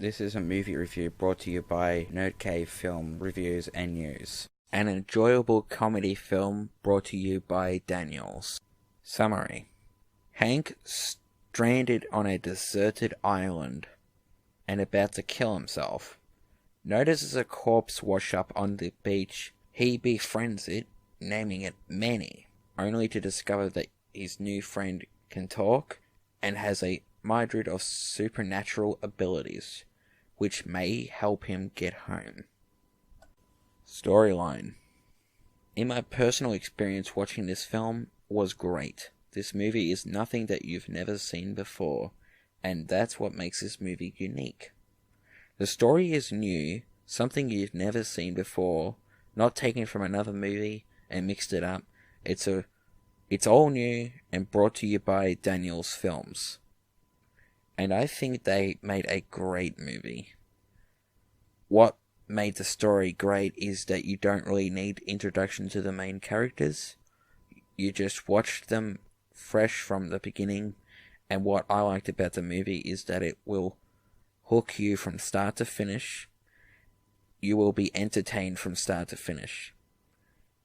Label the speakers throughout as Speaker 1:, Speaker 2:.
Speaker 1: This is a movie review brought to you by Nerd Cave Film Reviews and News. An enjoyable comedy film brought to you by Daniels. Summary. Hank, stranded on a deserted island and about to kill himself, notices a corpse wash up on the beach. He befriends it, naming it Manny, only to discover that his new friend can talk and has a myriad of supernatural abilities, which may help him get home. Storyline. In my personal experience, watching this film was great. This movie is nothing that you've never seen before, and that's what makes this movie unique. The story is new, something you've never seen before, not taken from another movie and mixed it up. It's all new and brought to you by Daniels Films. And I think they made a great movie. What made the story great is that you don't really need introduction to the main characters. You just watch them fresh from the beginning. And what I liked about the movie is that it will hook you from start to finish. You will be entertained from start to finish.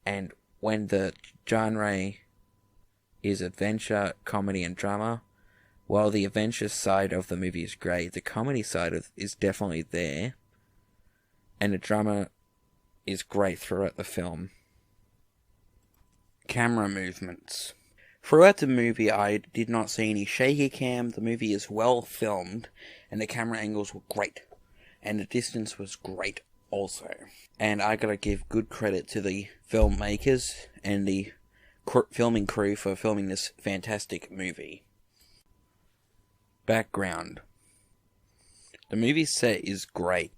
Speaker 1: And when the genre is adventure, comedy, and drama, while the adventure side of the movie is great, the comedy side is definitely there, and the drama is great throughout the film. Camera movements. Throughout the movie, I did not see any shaky cam. The movie is well filmed, and the camera angles were great, and the distance was great also. And I gotta give good credit to the filmmakers and the filming crew for filming this fantastic movie. Background. The movie set is great.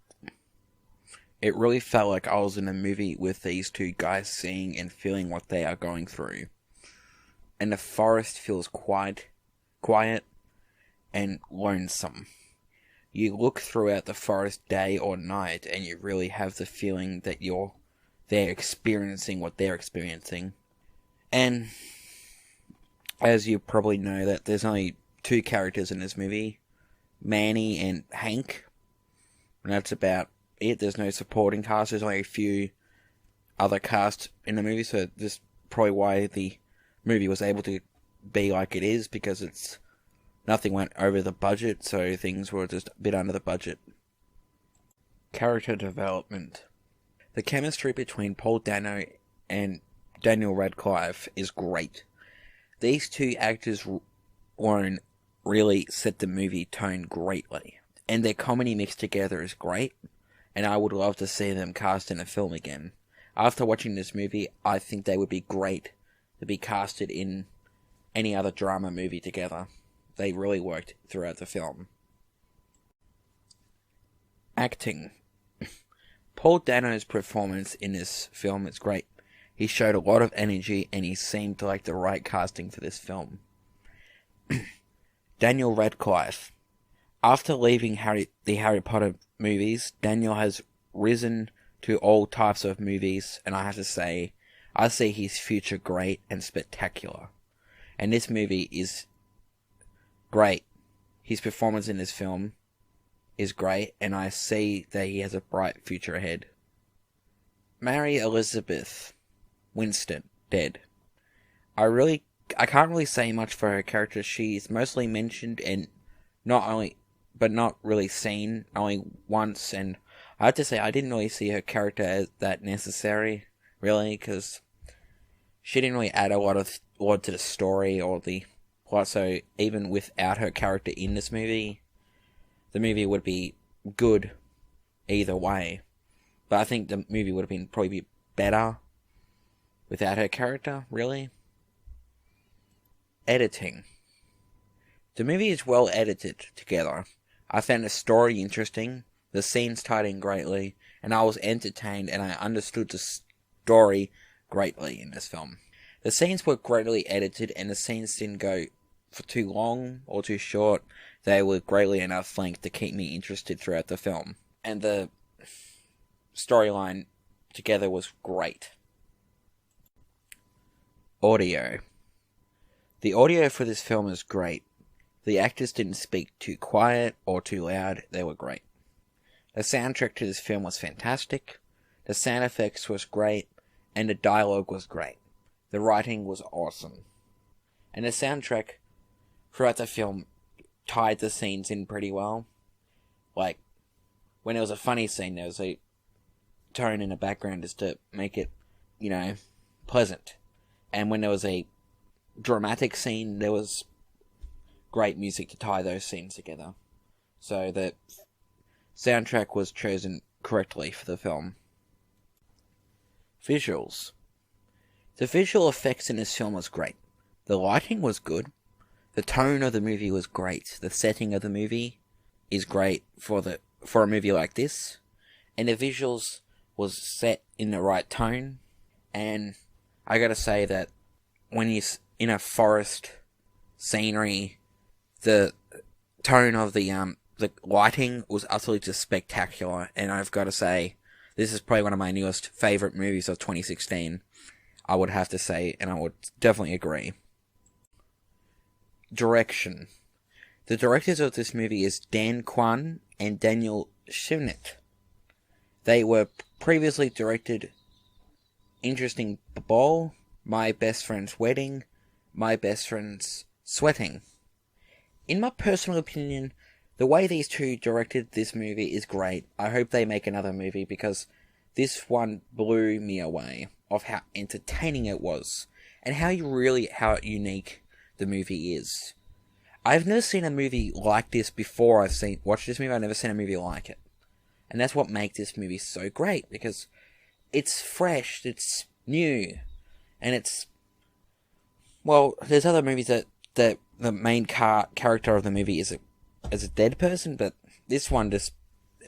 Speaker 1: It really felt like I was in a movie with these two guys seeing and feeling what they are going through. And the forest feels quiet and lonesome. You look throughout the forest day or night and you really have the feeling that they're experiencing what they're experiencing. And as you probably know, that there's only two characters in this movie, Manny and Hank, and that's about it. There's no supporting cast. There's only a few other cast in the movie, so this is probably why the movie was able to be like it is, because nothing went over the budget, so things were just a bit under the budget. Character development. The chemistry between Paul Dano and Daniel Radcliffe is great. These two actors alone really set the movie tone greatly, and their comedy mixed together is great, and I would love to see them cast in a film again. After watching this movie, I think they would be great to be casted in any other drama movie together. They really worked throughout the film. Acting. Paul Dano's performance in this film is great. He showed a lot of energy and he seemed like the right casting for this film. Daniel Radcliffe. After leaving the Harry Potter movies, Daniel has risen to all types of movies, and I have to say, I see his future great and spectacular. And this movie is great. His performance in this film is great, and I see that he has a bright future ahead. Mary Elizabeth Winstead, dead. I can't really say much for her character. She's mostly mentioned and not really seen, only once, and I have to say I didn't really see her character as that necessary, really, because she didn't really add a lot to the story or the plot, so even without her character in this movie, the movie would be good either way. But I think the movie would have probably better without her character, really. Editing. The movie is well edited together. I found the story interesting, the scenes tied in greatly, and I was entertained and I understood the story greatly in this film. The scenes were greatly edited and the scenes didn't go for too long or too short. They were greatly enough length to keep me interested throughout the film. And the storyline together was great. Audio. The audio for this film is great. The actors didn't speak too quiet or too loud. They were great. The soundtrack to this film was fantastic, the sound effects was great, and the dialogue was great. The writing was awesome. And the soundtrack throughout the film tied the scenes in pretty well. Like, when there was a funny scene, there was a tone in the background just to make it, pleasant. And when there was a dramatic scene, there was great music to tie those scenes together. So the soundtrack was chosen correctly for the film. Visuals. The visual effects in this film was great. The lighting was good. The tone of the movie was great. The setting of the movie is great for a movie like this. And the visuals was set in the right tone. And I gotta say that when you're in a forest scenery, the tone of the lighting was utterly just spectacular. And I've gotta say, this is probably one of my newest favourite movies of 2016. I would have to say, and I would definitely agree. Direction. The directors of this movie is Dan Kwan and Daniel Schmidt. They were previously directed Interesting Ball, My Best Friend's Wedding, My Best Friend's Sweating. In my personal opinion, the way these two directed this movie is great. I hope they make another movie because this one blew me away of how entertaining it was and how unique the movie is. I've never seen a movie like this before. Watched this movie. I've never seen a movie like it, and that's what makes this movie so great because it's fresh, it's new, and there's other movies that the main character of the movie is a dead person, but this one just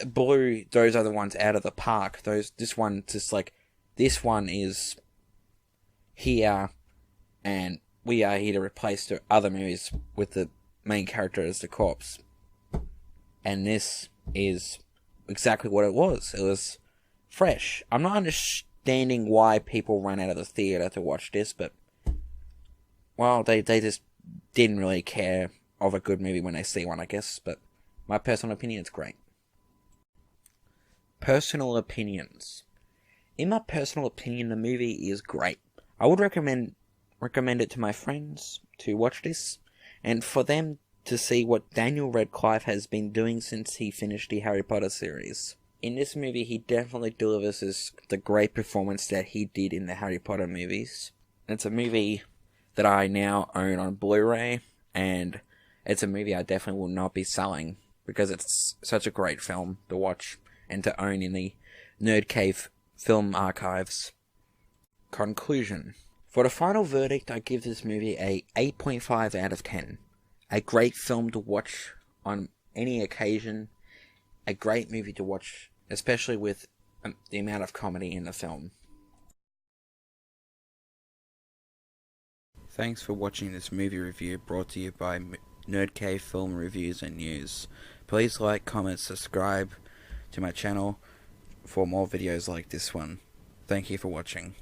Speaker 1: blew those other ones out of the park. This one is here, and we are here to replace the other movies with the main character as the corpse. And this is exactly what it was. It was fresh. I'm not understanding why people ran out of the theater to watch this, but they just didn't really care of a good movie when they see one, I guess. But my personal opinion, it's great. Personal opinions. In my personal opinion, the movie is great. I would recommend it to my friends to watch this, and for them to see what Daniel Radcliffe has been doing since he finished the Harry Potter series. In this movie, he definitely delivers the great performance that he did in the Harry Potter movies. It's a movie that I now own on Blu-ray, and it's a movie I definitely will not be selling because it's such a great film to watch and to own in the Nerd Cave film archives. Conclusion. For the final verdict, I give this movie a 8.5 out of 10. A great film to watch on any occasion. A great movie to watch, especially with the amount of comedy in the film. Thanks for watching this movie review brought to you by Nerd Cave Film Reviews and News. Please like, comment, subscribe to my channel for more videos like this one. Thank you for watching.